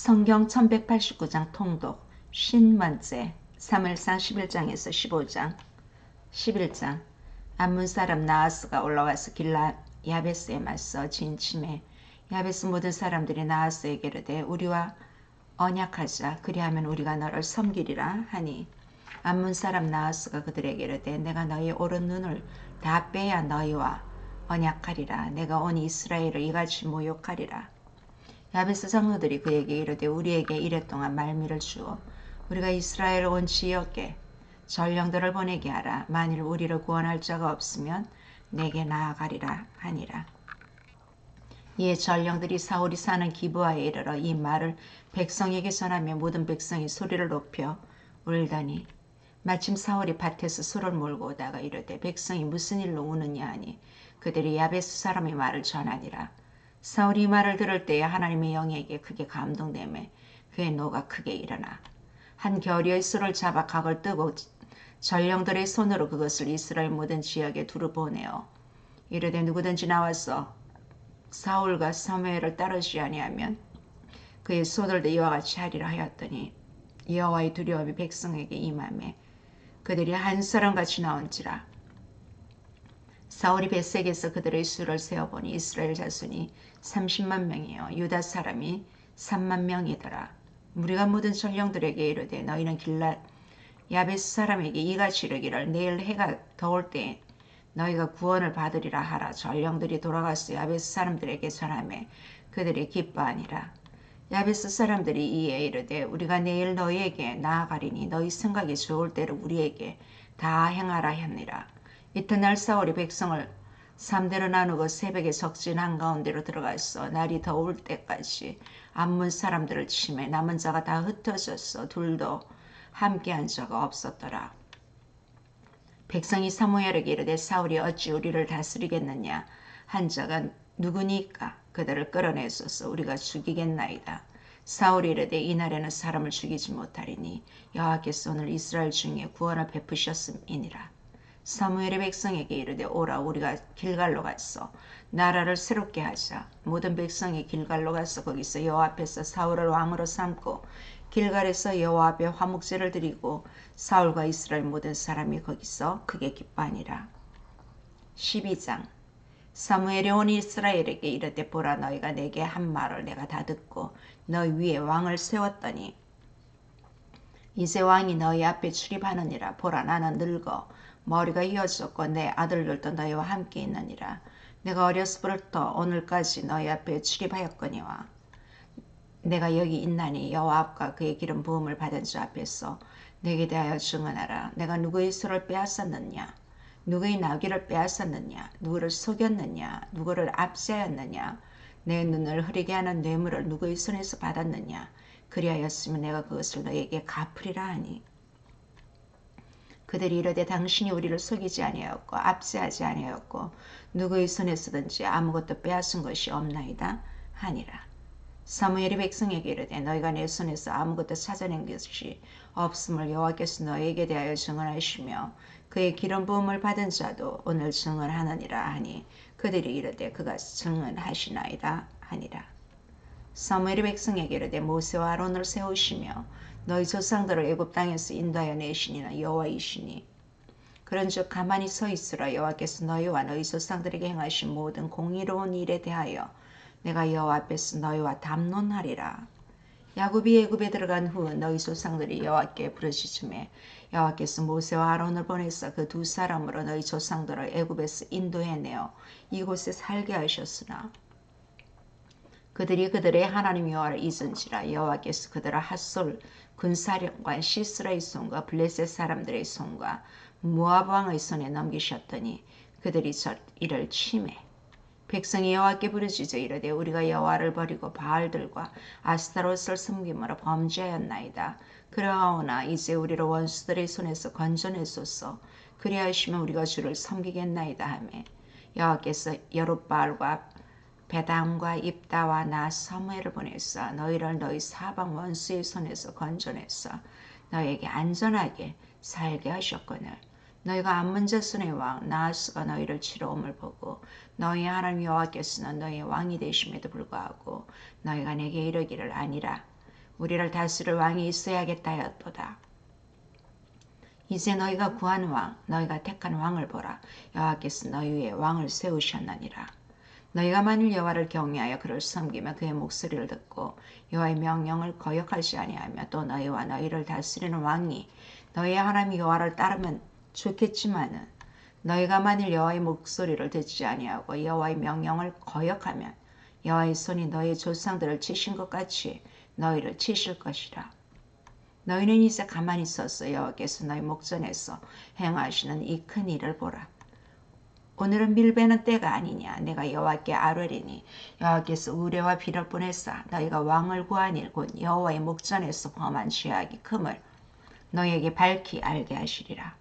성경 1189장 통독 50번째 사무엘상 11장에서 15장 11장 암몬 사람 나하스가 올라와서 길라 야베스에 맞서 진침해 야베스 모든 사람들이 나하스에게 이르되 우리와 언약하자 그리하면 우리가 너를 섬기리라 하니 암몬 사람 나하스가 그들에게 이르되 내가 너희 오른 눈을 다 빼야 너희와 언약하리라. 내가 온 이스라엘을 이같이 모욕하리라. 야베스 장로들이 그에게 이르되 우리에게 이랫동안 말미를 주어 우리가 이스라엘 온 지역에 전령들을 보내게 하라. 만일 우리를 구원할 자가 없으면 내게 나아가리라 하니라. 이에 전령들이 사울이 사는 기브아에 이르러 이 말을 백성에게 전하며 모든 백성이 소리를 높여 울더니 마침 사울이 밭에서 소를 몰고 오다가 이르되 백성이 무슨 일로 우느냐 하니 그들이 야베스 사람의 말을 전하니라. 사울이 이 말을 들을 때에 하나님의 영에게 크게 감동되매 그의 노가 크게 일어나 한 겨리의 소를 잡아 각을 뜨고 전령들의 손으로 그것을 이스라엘 모든 지역에 두루 보내어 이르되 누구든지 나와서 사울과 사무엘을 따르지 아니하면 그의 소들도 이와 같이 하리라 하였더니 여호와의 두려움이 백성에게 임하매 그들이 한 사람같이 나온지라. 사울이 벳색에서 그들의 수를 세어보니 이스라엘 자손이 30만 명이요 유다 사람이 3만 명이더라. 우리가 모든 전령들에게 이르되 너희는 길랏 야베스 사람에게 이같이 이르기를 내일 해가 더울 때에 너희가 구원을 받으리라 하라. 전령들이 돌아가서 야베스 사람들에게 전하매 그들이 기뻐하니라. 야베스 사람들이 이에 이르되 우리가 내일 너희에게 나아가리니 너희 생각이 좋을 대로 우리에게 다 행하라 하니라. 이튿날 사울이 백성을 3대로 나누고 새벽에 적진 한가운데로 들어갔어. 날이 더울 때까지 암몬 사람들을 치매 남은 자가 다 흩어졌어. 둘도 함께한 자가 없었더라. 백성이 사무엘에게 이르되 사울이 어찌 우리를 다스리겠느냐 한 자가 누구니까 그들을 끌어내소서 우리가 죽이겠나이다. 사울이 이르되 이날에는 사람을 죽이지 못하리니 여호와께서 오늘 이스라엘 중에 구원을 베푸셨음이니라. 사무엘의 백성에게 이르되 오라 우리가 길갈로 가서 나라를 새롭게 하자. 모든 백성이 길갈로 가서 거기서 여호와 앞에서 사울을 왕으로 삼고 길갈에서 여호와 앞에 화목제를 드리고 사울과 이스라엘 모든 사람이 거기서 크게 기뻐하니라. 12장 사무엘이 온 이스라엘에게 이르되 보라 너희가 내게 한 말을 내가 다 듣고 너희 위에 왕을 세웠더니 이제 왕이 너희 앞에 출입하느니라. 보라 나는 늙어 머리가 휘어졌고 내 아들들도 너희와 함께 있느니라. 내가 어려서부터 오늘까지 너희 앞에 출입하였거니와 내가 여기 있나니 여호와 앞과 그의 기름 부음을 받은 자 앞에서 내게 대하여 증언하라. 내가 누구의 소를 빼앗았느냐 누구의 나귀를 빼앗았느냐 누구를 속였느냐 누구를 압제하였느냐 내 눈을 흐리게 하는 뇌물을 누구의 손에서 받았느냐 그리하였으면 내가 그것을 너에게 갚으리라 하니 그들이 이르되 당신이 우리를 속이지 아니하였고 압제하지 아니하였고 누구의 손에서든지 아무것도 빼앗은 것이 없나이다 하니라. 사무엘이 백성에게 이르되 너희가 내 손에서 아무것도 찾아낸 것이 없음을 여호와께서 너희에게 대하여 증언하시며 그의 기름 부음을 받은 자도 오늘 증언하느니라 하니 그들이 이르되 그가 증언하시나이다 하니라. 사무엘이 백성에게 이르되 모세와 아론을 세우시며 너희 조상들을 애굽 땅에서 인도하여 내시니는 여호와이시니 그런즉 가만히 서 있으라. 여호와께서 너희와 너희 조상들에게 행하신 모든 공의로운 일에 대하여 내가 여호와 앞에서 너희와 담론하리라. 야곱이 애굽에 들어간 후 너희 조상들이 여호와께 부르짖음에 여호와께서 모세와 아론을 보내서 그 두 사람으로 너희 조상들을 애굽에서 인도해내어 이곳에 살게 하셨으나 그들이 그들의 하나님 여호와를 잊은지라. 여호와께서 그들을 핫솔 군사령관 시스라의 손과 블레셋 사람들의 손과 모압 왕의 손에 넘기셨더니 그들이 이를 침해 백성이 여호와께 부르짖어 이르되 우리가 여호와를 버리고 바알들과 아스타롯을 섬김으로 범죄하였나이다. 그러하오나 이제 우리를 원수들의 손에서 건져내소서. 그리하시면 우리가 주를 섬기겠나이다 하매 여호와께서 여룻바알과 베당과 입다와 나 사무엘을 보내사 너희를 너희 사방 원수의 손에서 건져내사 너희에게 안전하게 살게 하셨거늘 너희가 암몬 자손의 왕 나하스가 너희를 치러 옴을 보고 너희 하나님 여호와께서는 너희의 왕이 되심에도 불구하고 너희가 내게 이르기를 아니라 우리를 다스릴 왕이 있어야겠다 하였도다. 이제 너희가 구한 왕, 너희가 택한 왕을 보라. 여호와께서 너희 위에 왕을 세우셨느니라. 너희가 만일 여호와를 경외하여 그를 섬기며 그의 목소리를 듣고 여호와의 명령을 거역하지 아니하며 또 너희와 너희를 다스리는 왕이 너희의 하나님 여호와를 따르면 좋겠지만은 너희가 만일 여호와의 목소리를 듣지 아니하고 여호와의 명령을 거역하면 여호와의 손이 너희 조상들을 치신 것 같이 너희를 치실 것이라. 너희는 이제 가만히 있어서 여호와께서 너희 목전에서 행하시는 이 큰 일을 보라. 오늘은 밀베는 때가 아니냐. 내가 여호와께 아뢰리니 여호와께서 우레와 비를 보내사 너희가 왕을 구한 일 곧 여호와의 목전에서 범한 죄악이 큼을 너희에게 밝히 알게 하시리라.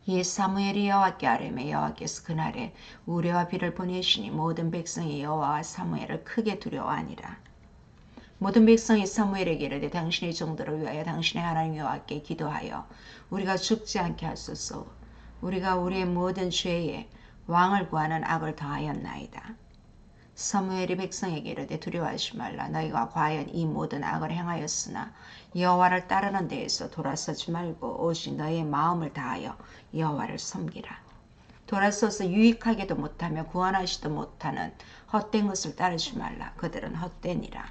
이에 사무엘이 여호와께 아뢰매 여호와께서 그날에 우레와 비를 보내시니 모든 백성이 여호와와 사무엘을 크게 두려워하니라. 모든 백성이 사무엘에게 이르되 당신의 종들을 위하여 당신의 하나님 여호와께 기도하여 우리가 죽지 않게 하소서. 우리가 우리의 모든 죄에 왕을 구하는 악을 더하였나이다. 사무엘이 백성에게 이르되 두려워하지 말라. 너희가 과연 이 모든 악을 행하였으나 여호와를 따르는 데에서 돌아서지 말고 오직 너희의 마음을 다하여 여호와를 섬기라. 돌아서서 유익하게도 못하며 구원하지도 못하는 헛된 것을 따르지 말라. 그들은 헛되니라.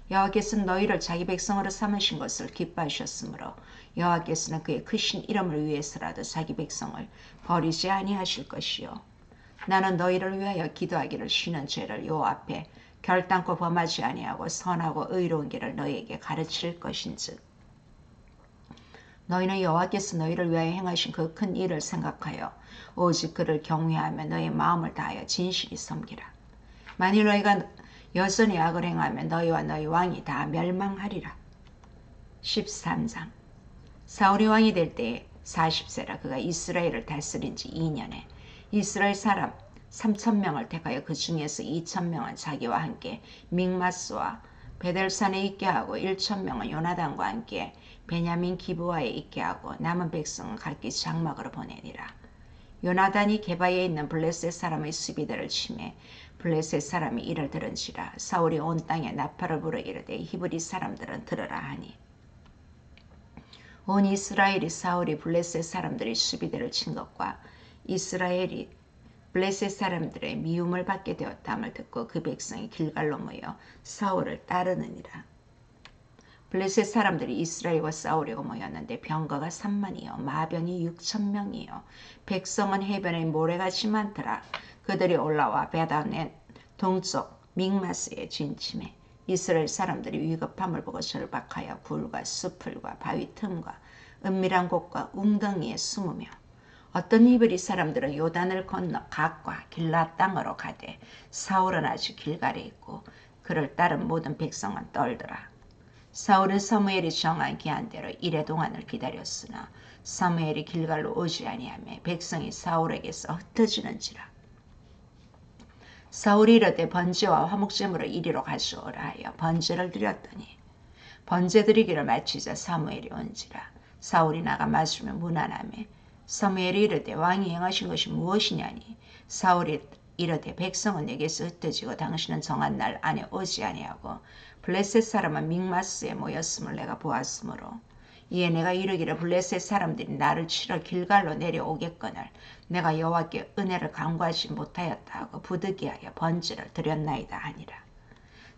여호와께서는 너희를 자기 백성으로 삼으신 것을 기뻐하셨으므로 여호와께서는 그의 크신 이름을 위해서라도 자기 백성을 버리지 아니하실 것이요. 나는 너희를 위하여 기도하기를 쉬는 죄를 여호와 앞에 결단코 범하지 아니하고 선하고 의로운 길을 너희에게 가르칠 것인즉 너희는 여호와께서 너희를 위하여 행하신 그 큰 일을 생각하여 오직 그를 경외하며 너희 마음을 다하여 진실히 섬기라. 만일 너희가 여전히 악을 행하면 너희와 너희 왕이 다 멸망하리라. 13장 사울이 왕이 될 때에 40세라. 그가 이스라엘을 다스린 지 2년에 이스라엘 사람 3,000명을 택하여 그 중에서 2,000명은 자기와 함께 믹마스와 베델산에 있게 하고 1,000명은 요나단과 함께 베냐민 기브아에 있게 하고 남은 백성은 각기 장막으로 보내니라. 요나단이 게바에 있는 블레셋 사람의 수비대를 치매 블레셋 사람이 이를 들은지라. 사울이 온 땅에 나팔을 불어 이르되 히브리 사람들은 들으라 하니 온 이스라엘이 사울이 블레셋 사람들의 수비대를 친 것과 이스라엘이 블레셋 사람들의 미움을 받게 되었다함을 듣고 그 백성이 길갈로 모여 사울을 따르느니라. 블레셋 사람들이 이스라엘과 싸우려고 모였는데 병거가 3만이요 마병이 6,000명이요 백성은 해변에 모래같이 많더라. 그들이 올라와 베다넷 동쪽 믹마스에 진침해 이스라엘 사람들이 위급함을 보고 절박하여 굴과 수풀과 바위 틈과 은밀한 곳과 웅덩이에 숨으며 어떤 히브리 사람들은 요단을 건너 갓과 길라 땅으로 가되 사울은 아직 길갈에 있고 그를 따른 모든 백성은 떨더라. 사울은 사무엘이 정한 기한대로 이래 동안을 기다렸으나 사무엘이 길갈로 오지 아니하며 백성이 사울에게서 흩어지는지라. 사울이 이르되 번제와 화목제물을 이리로 가져오라 하여 번제를 드렸더니 번제 드리기를 마치자 사무엘이 온지라. 사울이 나가 맞으며 무난하며 사무엘이 이르되 왕이 행하신 것이 무엇이냐니 사울이 이르되 백성은 내게서 흩어지고 당신은 정한 날 안에 오지 아니하고 블레셋 사람은 믹마스에 모였음을 내가 보았으므로 이에 내가 이르기를 블레셋 사람들이 나를 치러 길갈로 내려오겠거늘 내가 여호와께 은혜를 간구하지 못하였다 하고 부득이하여 번제를 드렸나이다 하니라.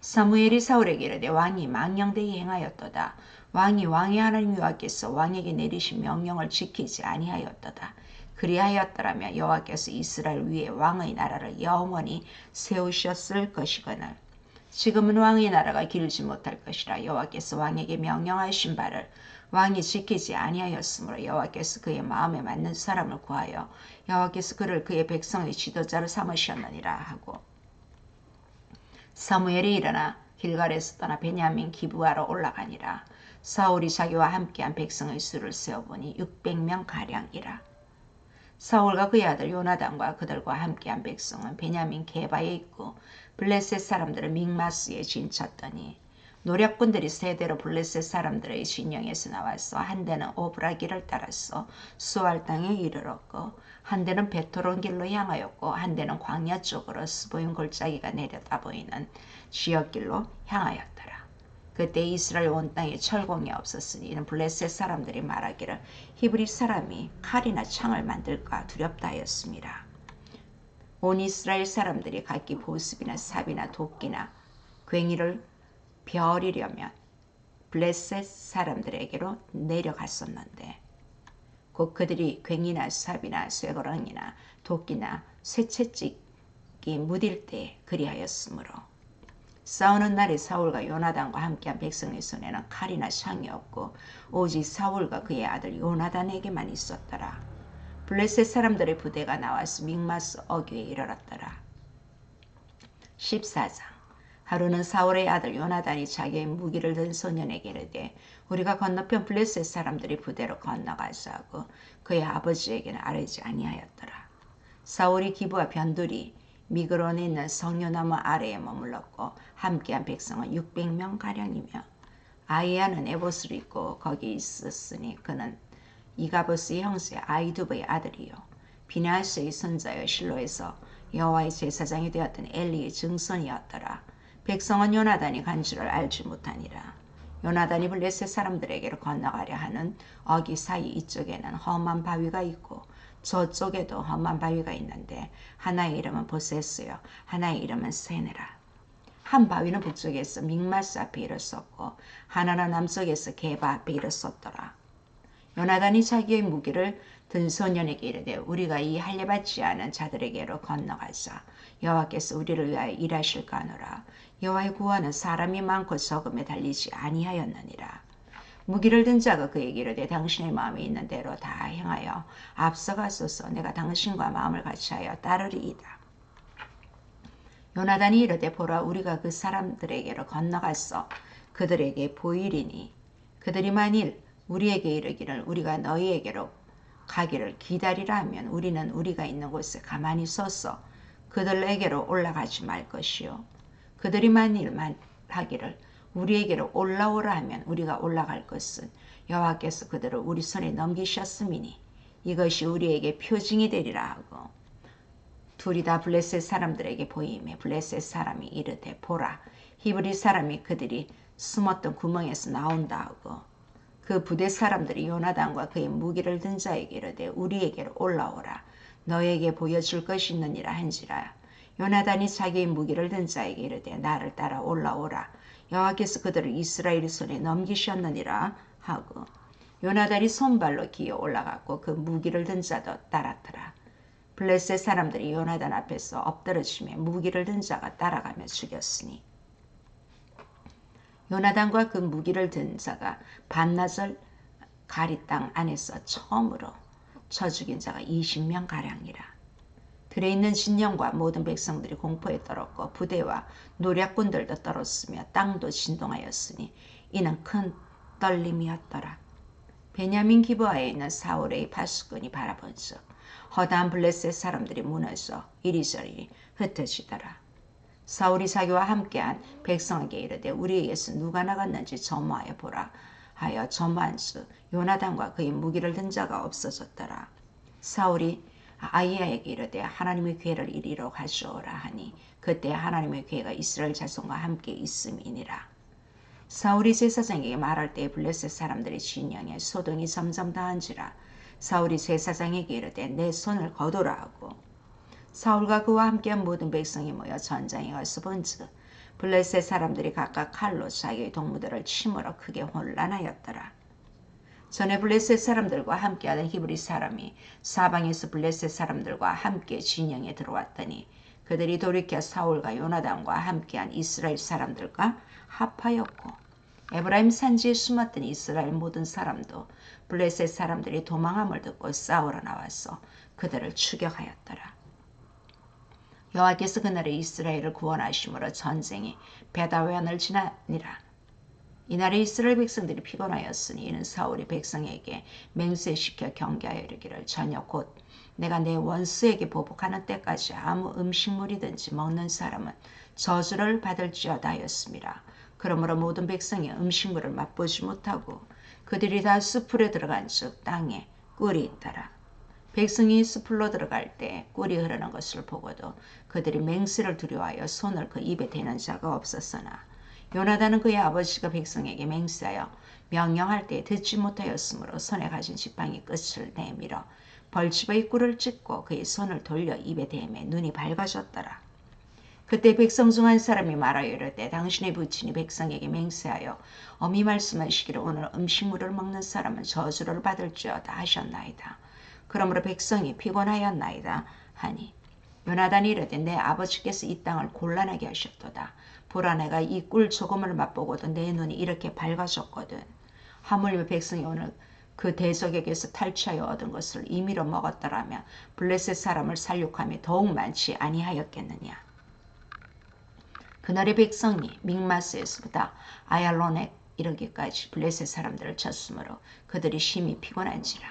사무엘이 사울에게 이르되 왕이 망령되이 행하였도다. 왕이 왕의 하나님 여호와께서 왕에게 내리신 명령을 지키지 아니하였도다. 그리하였더라면 여호와께서 이스라엘 위에 왕의 나라를 영원히 세우셨을 것이거늘 지금은 왕의 나라가 길지 못할 것이라. 여호와께서 왕에게 명령하신 바를 왕이 지키지 아니하였으므로 여호와께서 그의 마음에 맞는 사람을 구하여 여호와께서 그를 그의 백성의 지도자로 삼으셨느니라 하고 사무엘이 일어나 길갈에서 떠나 베냐민 기브아로 올라가니라. 사울이 자기와 함께한 백성의 수를 세어보니 600명 가량이라. 사울과 그의 아들 요나단과 그들과 함께한 백성은 베냐민 게바에 있고 블레셋 사람들은 믹마스에 진쳤더니 노략군들이 세대로 블레셋 사람들의 진영에서 나와서 한 대는 오브라길을 따라서 수알 땅에 이르렀고 한 대는 베토론 길로 향하였고 한 대는 광야 쪽으로 스보임 골짜기가 내려다 보이는 지역길로 향하였더라. 그때 이스라엘 온 땅에 철공이 없었으니 이는 블레셋 사람들이 말하기를 히브리 사람이 칼이나 창을 만들까 두렵다 하였습니다. 온 이스라엘 사람들이 각기 보습이나 삽이나 도끼나 괭이를 벼리려면 블레셋 사람들에게로 내려갔었는데 곧 그들이 괭이나 삽이나 쇠고랑이나 도끼나 쇠채찍이 무딜 때 그리하였으므로 싸우는 날에 사울과 요나단과 함께한 백성의 손에는 칼이나 창이 없고 오직 사울과 그의 아들 요나단에게만 있었더라. 블레셋 사람들의 부대가 나와서 믹마스 어귀에 이르렀더라. 14장. 하루는 사울의 아들 요나단이 자기의 무기를 든 소년에게 이르되 우리가 건너편 블레셋 사람들이 부대로 건너가자 하고 그의 아버지에게는 아뢰지 아니하였더라. 사울이 기브와 변두리 미그론에 있는 성료나무 아래에 머물렀고 함께한 백성은 600명가량이며 아이야는 에봇을 입고 거기 있었으니 그는 이가보스의 형제 아이두브의 아들이요 비냐스의 손자여 실로에서 여호와의 제사장이 되었던 엘리의 증손이었더라. 백성은 요나단이 간 줄을 알지 못하니라. 요나단이 블레셋 사람들에게로 건너가려 하는 어기 사이 이쪽에는 험한 바위가 있고 저쪽에도 험한 바위가 있는데 하나의 이름은 보세스요 하나의 이름은 세네라. 한 바위는 북쪽에서 믹마스 앞에 이르렀고 하나는 남쪽에서 게바 앞에 이르렀더라. 요나단이 자기의 무기를 든 소년에게 이르되 우리가 이 할례받지 않은 자들에게로 건너가자. 여호와께서 우리를 위하여 일하실까 하노라. 여호와의 구원은 사람이 많고 적음에 달리지 아니하였느니라. 무기를 든 자가 그에게 이르되 당신의 마음에 있는 대로 다 행하여 앞서가소서. 내가 당신과 마음을 같이하여 따르리이다. 요나단이 이르되 보라 우리가 그 사람들에게로 건너가서 그들에게 보이리니 그들이 만일 우리에게 이르기를 우리가 너희에게로 가기를 기다리라 하면 우리는 우리가 있는 곳에 가만히 서서 그들에게로 올라가지 말 것이요 그들이 만일 하기를 우리에게로 올라오라 하면 우리가 올라갈 것은 여호와께서 그들을 우리 손에 넘기셨음이니 이것이 우리에게 표징이 되리라 하고 둘이 다 블레셋 사람들에게 보이매 블레셋 사람이 이르되 보라 히브리 사람이 그들이 숨었던 구멍에서 나온다 하고 그 부대 사람들이 요나단과 그의 무기를 든 자에게 이르되 우리에게로 올라오라 너에게 보여줄 것이 있느니라 한지라. 요나단이 자기의 무기를 든 자에게 이르되 나를 따라 올라오라 여호와께서 그들을 이스라엘 손에 넘기셨느니라 하고 요나단이 손발로 기어 올라갔고 그 무기를 든 자도 따랐더라. 블레셋 사람들이 요나단 앞에서 엎드러지며 무기를 든 자가 따라가며 죽였으니 요나단과 그 무기를 든 자가 반나절 가리 땅 안에서 처음으로 쳐 죽인 자가 20명가량이라. 들에 있는 진영과 모든 백성들이 공포에 떨었고 부대와 노략군들도 떨었으며 땅도 진동하였으니 이는 큰 떨림이었더라. 베냐민 기브아에 있는 사울의 파수꾼이 바라본즉 허다한 블레셋 사람들이 무너져 이리저리 흩어지더라. 사울이 자기와 함께한 백성에게 이르되 우리에게서 누가 나갔는지 점화하여 보라 하여 점화한즉 요나단과 그의 무기를 든 자가 없어졌더라. 사울이 아이야에게 이르되 하나님의 괴를 이리로 가져오라 하니 그때 하나님의 괴가 이스라엘 자손과 함께 있음이니라. 사울이 제사장에게 말할 때에 블레셋 사람들의 진영에 소동이 점점 더한지라. 사울이 제사장에게 이르되 내 손을 거두라 하고 사울과 그와 함께한 모든 백성이 모여 전장에 가서 본즉 블레셋 사람들이 각각 칼로 자기의 동무들을 침으로 크게 혼란하였더라. 전에 블레셋 사람들과 함께하던 히브리 사람이 사방에서 블레셋 사람들과 함께 진영에 들어왔더니 그들이 돌이켜 사울과 요나단과 함께한 이스라엘 사람들과 합하였고 에브라임 산지에 숨었던 이스라엘 모든 사람도 블레셋 사람들이 도망함을 듣고 싸우러 나와서 그들을 추격하였더라. 여호와께서 그날에 이스라엘을 구원하심으로 전쟁이 베다웬을 지나니라. 이날에 이스라엘 백성들이 피곤하였으니 이는 사울이 백성에게 맹세시켜 경계하여 이르기를 저녁 곧 내가 내 원수에게 보복하는 때까지 아무 음식물이든지 먹는 사람은 저주를 받을지어다 하였습니다. 그러므로 모든 백성이 음식물을 맛보지 못하고 그들이 다 숲으로 들어간 즉 땅에 꿀이 있더라. 백성이 숲으로 들어갈 때 꿀이 흐르는 것을 보고도 그들이 맹세를 두려워하여 손을 그 입에 대는 자가 없었으나 요나단은 그의 아버지가 백성에게 맹세하여 명령할 때 듣지 못하였으므로 손에 가진 지팡이 끝을 내밀어 벌집의 꿀을 찢고 그의 손을 돌려 입에 대매 눈이 밝아졌더라. 그때 백성 중 한 사람이 말하여 이르되 당신의 부친이 백성에게 맹세하여 어미 말씀하시기를 오늘 음식물을 먹는 사람은 저주를 받을지어다 하셨나이다. 그러므로 백성이 피곤하였나이다 하니 요나단이 이르되 내 아버지께서 이 땅을 곤란하게 하셨도다. 보라 내가 이 꿀 조금을 맛보고도 내 눈이 이렇게 밝아졌거든. 하물며 백성이 오늘 그 대적에게서 탈취하여 얻은 것을 임의로 먹었더라면 블레셋 사람을 살육함이 더욱 많지 아니하였겠느냐. 그날의 백성이 믹마스에서부터 아얄론에 이르기까지 블레셋 사람들을 쳤으므로 그들이 심히 피곤한지라.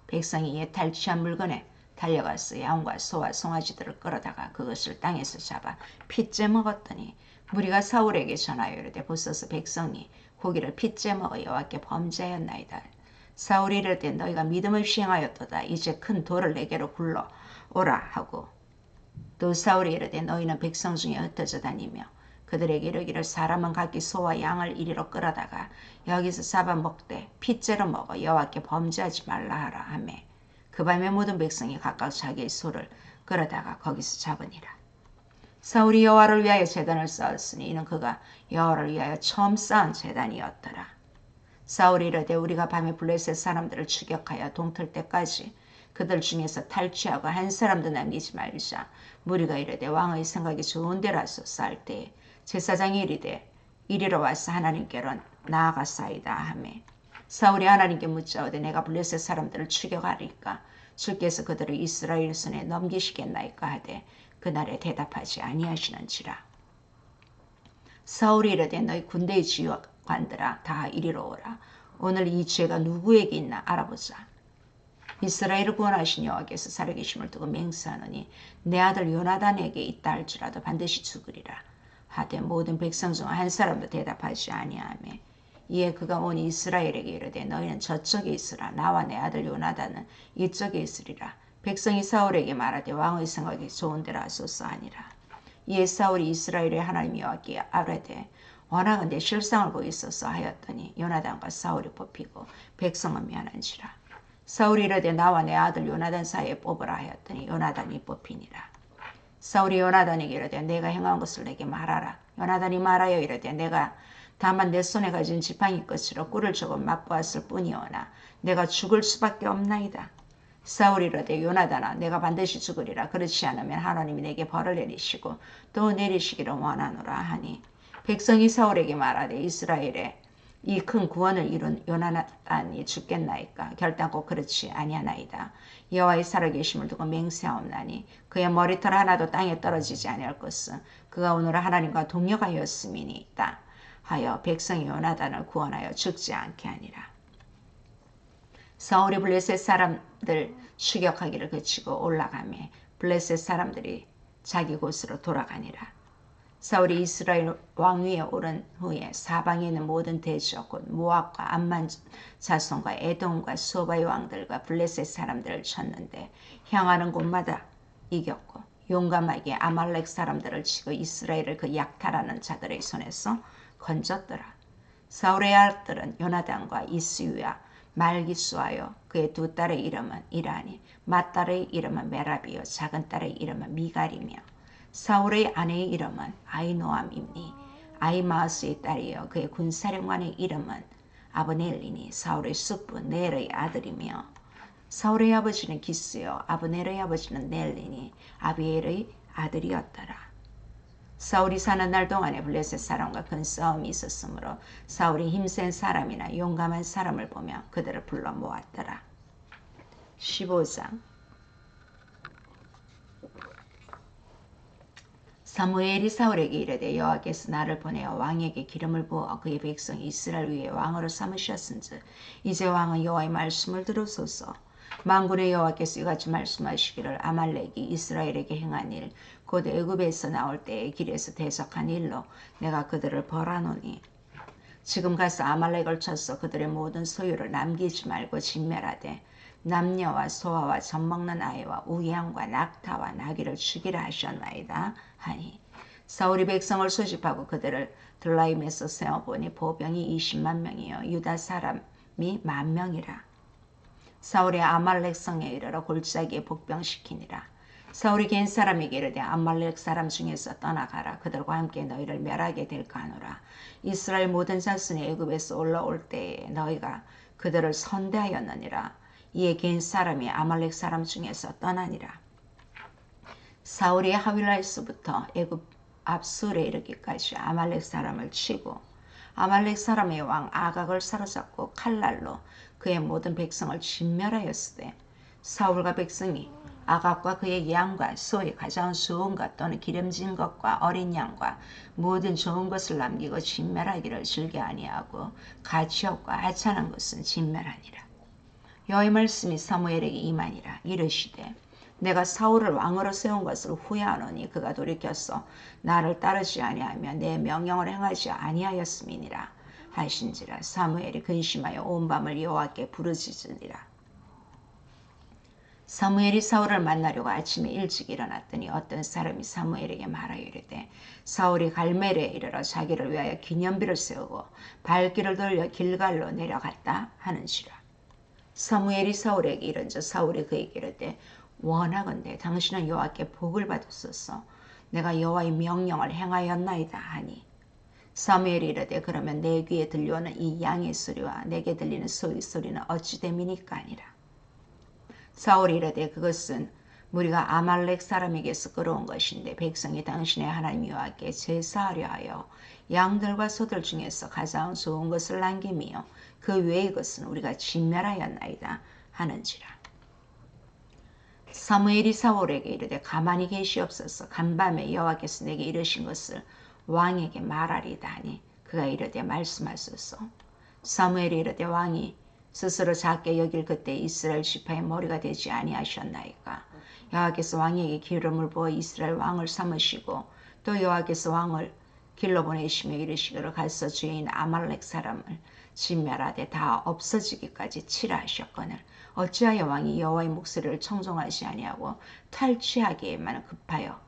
백성이 이에 탈취한 물건에 달려가서 양과 소와 송아지들을 끌어다가 그것을 땅에서 잡아 핏째 먹었더니 무리가 사울에게 전하여 이르되 보소서 백성이 고기를 핏째 먹어 여호와께 범죄하였나이다. 사울이 이르되 너희가 믿음 없이 행하였도다. 이제 큰 돌을 내게로 굴러 오라 하고 또 사울이 이르되 너희는 백성 중에 흩어져 다니며 그들에게 이르기를 사람은 각기 소와 양을 이리로 끌어다가 여기서 잡아먹되 핏째로 먹어 여호와께 범죄하지 말라 하라 하며 그 밤에 모든 백성이 각각 자기의 소를 끌어다가 거기서 잡으니라. 사울이 여호와를 위하여 제단을 쌓았으니 이는 그가 여호와를 위하여 처음 쌓은 제단이었더라. 사울이 이르되 우리가 밤에 블레셋 사람들을 추격하여 동틀 때까지 그들 중에서 탈취하고 한 사람도 남기지 말자. 무리가 이르되 왕의 생각이 좋은 데라서 쌓을 때에 제사장이 이르되 이리로 와서 하나님께로 나아가사이다 하며 사울이 하나님께 묻자오되 내가 블레셋 사람들을 추격하리까 주께서 그들을 이스라엘 손에 넘기시겠나이까 하되 그날에 대답하지 아니하시는지라. 사울이 이르되 너희 군대의 지휘관들아 다 이리로 오라. 오늘 이 죄가 누구에게 있나 알아보자. 이스라엘을 구원하신 여호와께서 살아계심을 두고 맹세하노니 내 아들 요나단에게 있다 할지라도 반드시 죽으리라. 하되 모든 백성 중 한 사람도 대답하지 아니하며 이에 그가 온 이스라엘에게 이르되 너희는 저쪽에 있으라. 나와 내 아들 요나단은 이쪽에 있으리라. 백성이 사울에게 말하되 왕의 생각이 좋은 대로 하소서 하니라. 이에 사울이 이스라엘의 하나님 여호와께 아뢰되 원하건대 실상을 보이소서 하였더니 요나단과 사울이 뽑히고 백성은 면한지라. 사울이 이르되 나와 내 아들 요나단 사이에 뽑으라 하였더니 요나단이 뽑히니라. 사울이 요나단에게 이르되 내가 행한 것을 내게 말하라. 요나단이 말하여 이르되 내가 다만 내 손에 가진 지팡이 끝으로 꿀을 조금 맛보았을 뿐이오나 내가 죽을 수밖에 없나이다. 사울이 이르되 요나단아 내가 반드시 죽으리라. 그렇지 않으면 하나님이 내게 벌을 내리시고 또 내리시기를 원하노라 하니 백성이 사울에게 말하되 이스라엘에 이 큰 구원을 이룬 요나단이 죽겠나이까. 결단코 그렇지 아니하나이다. 여호와의 살아계심을 두고 맹세하옵나니 그의 머리털 하나도 땅에 떨어지지 아니할 것은 그가 오늘 하나님과 동역하였음이니이다 하여 백성이 요나단을 구원하여 죽지 않게 하니라. 사울이 블레셋 사람들 추격하기를 그치고 올라가며 블레셋 사람들이 자기 곳으로 돌아가니라. 사울이 이스라엘 왕위에 오른 후에 사방에 있는 모든 대적 곧 모압과 암만 자손과 에돔과 소바의 왕들과 블레셋 사람들을 쳤는데 향하는 곳마다 이겼고 용감하게 아말렉 사람들을 치고 이스라엘을 그 약탈하는 자들의 손에서 건졌더라. 사울의 아들은 요나단과 이스위와 말기수하여 그의 두 딸의 이름은 이라니 맏딸의 이름은 메라비요 작은 딸의 이름은 미갈이며 사울의 아내의 이름은 아히노암이니 아히마아스의 딸이요 그의 군사령관의 이름은 아브넬이니 사울의 숙부 넬의 아들이며 사울의 아버지는 기스요 아브넬의 아버지는 넬이니 아비엘의 아들이었더라. 사울이 사는 날 동안에 블레셋 사람과 큰 싸움이 있었으므로 사울이 힘센 사람이나 용감한 사람을 보며 그들을 불러 모았더라. 15장 사무엘이 사울에게 이르되 여호와께서 나를 보내어 왕에게 기름을 부어 그의 백성 이스라엘 위에 왕으로 삼으셨은즉 이제 왕은 여호와의 말씀을 들으소서. 만군의 여호와께서 이같이 말씀하시기를 아말렉이 이스라엘에게 행한 일 곧 애굽에서 나올 때에 길에서 대적한 일로 내가 그들을 벌하노니 지금 가서 아말렉을 쳐서 그들의 모든 소유를 남기지 말고 진멸하되 남녀와 소아와 젖먹는 아이와 우양과 낙타와 나귀를 죽이라 하셨나이다 하니 사울이 백성을 소집하고 그들을 들라임에서 세어보니 보병이 20만 명이요 유다 사람이 10,000명이라. 사울이 아말렉 성에 이르러 골짜기에 복병시키니라. 사울이 겐 사람에게 이르되 아말렉 사람 중에서 떠나가라. 그들과 함께 너희를 멸하게 될까 하노라. 이스라엘 모든 자손이 애굽에서 올라올 때에 너희가 그들을 선대하였느니라. 이에 겐 사람이 아말렉 사람 중에서 떠나니라. 사울이 하윌라에서부터 애굽 압술에 이르기까지 아말렉 사람을 치고 아말렉 사람의 왕 아각을 사로잡고 칼날로 그의 모든 백성을 진멸하였으되 사울과 백성이 아각과 그의 양과 소의 가장 좋은 것 또는 기름진 것과 어린 양과 모든 좋은 것을 남기고 진멸하기를 즐겨 아니하고 가치없고 하찮은 것은 진멸하니라. 여호와의 말씀이 사무엘에게 임하니라. 이르시되 내가 사울을 왕으로 세운 것을 후회하노니 그가 돌이켜서 나를 따르지 아니하며 내 명령을 행하지 아니하였음이니라 하신지라. 사무엘이 근심하여 온 밤을 여호와께 부르짖으니라. 사무엘이 사울을 만나려고 아침에 일찍 일어났더니 어떤 사람이 사무엘에게 말하여 이르되 사울이 갈멜에 이르러 자기를 위하여 기념비를 세우고 발길을 돌려 길갈로 내려갔다 하는지라. 사무엘이 사울에게 이른즉 사울이 그에게 이르되 원하건대 당신은 여호와께 복을 받으소서. 내가 여호와의 명령을 행하였나이다 하니 사무엘이 이르되 그러면 내 귀에 들려오는 이 양의 소리와 내게 들리는 소의 소리는 어찌 됨이니까 하니라. 사울이 이르되 그것은 무리가 아말렉 사람에게서 끌어온 것인데 백성이 당신의 하나님 여호와께 제사하려 하여 양들과 소들 중에서 가장 좋은 것을 남김이요 그 외의 것은 우리가 진멸하였나이다 하는지라. 사무엘이 사울에게 이르되 가만히 계시옵소서. 간밤에 여호와께서 내게 이르신 것을 왕에게 말하리다 하니 그가 이르되 말씀하소서. 사무엘이 이르되 왕이 스스로 작게 여길 그때 이스라엘 지파의 머리가 되지 아니하셨나이까. 여호와께서 왕에게 기름을 부어 이스라엘 왕을 삼으시고 또 여호와께서 왕을 길러 보내시며 이르시기를 가서 죄인 아말렉 사람을 진멸하되 다 없어지기까지 치라 하셨거늘 어찌하여 왕이 여호와의 목소리를 청종하지 아니하고 탈취하기에만 급하여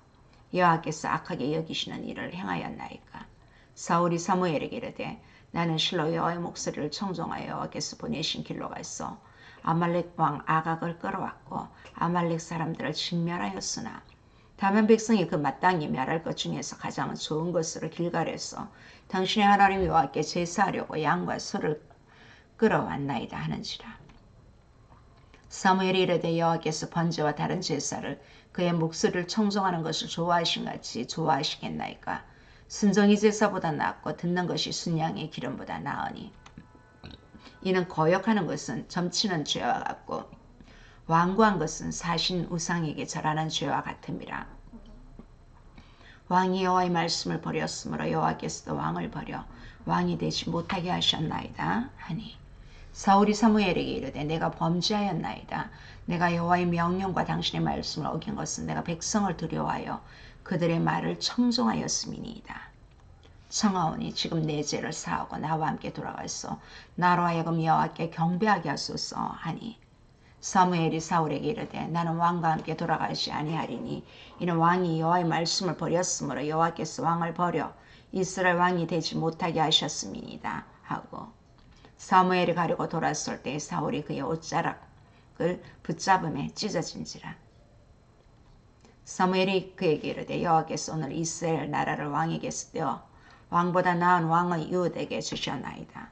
여호와께서 악하게 여기시는 일을 행하였나이까. 사울이 사무엘에게 이르되 나는 실로 여호와의 목소리를 청종하여 여호와께서 보내신 길로 가서 아말렉 왕 아각을 끌어왔고 아말렉 사람들을 진멸하였으나 다만 백성이 그 마땅히 멸할 것 중에서 가장 좋은 것으로 길갈에서 당신의 하나님 여호와께 제사하려고 양과 소를 끌어왔나이다 하는지라. 사무엘이 이르되 여호와께서 번제와 다른 제사를 그의 목소리를 청종하는 것을 좋아하신 같이 좋아하시겠나이까. 순정이 제사보다 낫고 듣는 것이 순양의 기름보다 나으니 이는 거역하는 것은 점치는 죄와 같고 완고한 것은 사신 우상에게 절하는 죄와 같음이라. 왕이 여호와의 말씀을 버렸으므로 여호와께서도 왕을 버려 왕이 되지 못하게 하셨나이다 하니 사울이 사무엘에게 이르되 내가 범죄하였나이다. 내가 여호와의 명령과 당신의 말씀을 어긴 것은 내가 백성을 두려워하여 그들의 말을 청종하였음이니이다. 청하오니 지금 내 죄를 사하고 나와 함께 돌아가서 나로 하여금 여호와께 경배하게 하소서 하니 사무엘이 사울에게 이르되 나는 왕과 함께 돌아가지 아니하리니 이는 왕이 여호와의 말씀을 버렸으므로 여호와께서 왕을 버려 이스라엘 왕이 되지 못하게 하셨음이니이다 하고 사무엘이 가려고 돌아설 때 사울이 그의 옷자락을 붙잡음에 찢어진지라. 사무엘이 그에게 이르되 여호와께서 오늘 이스라엘 나라를 왕에게서 떼어 왕보다 나은 왕의 이웃에게 주셨나이다.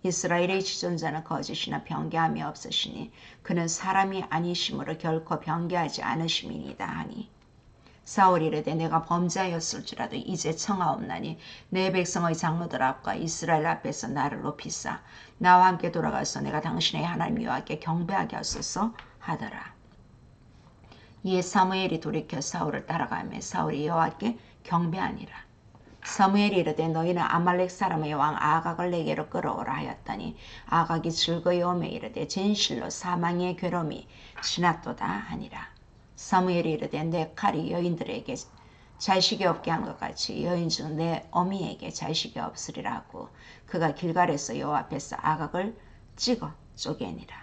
이스라엘의 지존자는 거짓이나 변개함이 없으시니 그는 사람이 아니심으로 결코 변개하지 않으심이니이다 하니 사울이 이르되 내가 범죄하였을지라도 이제 청하옵나니 내 백성의 장로들 앞과 이스라엘 앞에서 나를 높이사 나와 함께 돌아가서 내가 당신의 하나님 여호와께 경배하게 하소서 하더라. 이에 사무엘이 돌이켜 사울을 따라가며 사울이 여호와께 경배하니라. 사무엘이 이르되 너희는 아말렉 사람의 왕 아각을 내게로 끌어오라 하였더니 아각이 즐거이오매 이르되 진실로 사망의 괴로움이 지났도다 하니라. 사무엘이 이르되 내 칼이 여인들에게 자식이 없게 한 것 같이 여인 중 내 어미에게 자식이 없으리라 하고 그가 길갈에서 여호와 앞에서 아각을 찍어 쪼개니라.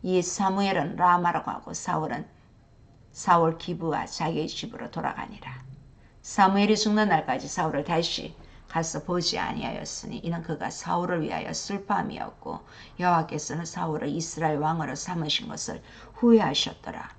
이 사무엘은 라마로 가고 사울 기브와 자기의 집으로 돌아가니라. 사무엘이 죽는 날까지 사울을 다시 가서 보지 아니하였으니 이는 그가 사울을 위하여 슬퍼함이었고 여호와께서는 사울을 이스라엘 왕으로 삼으신 것을 후회하셨더라.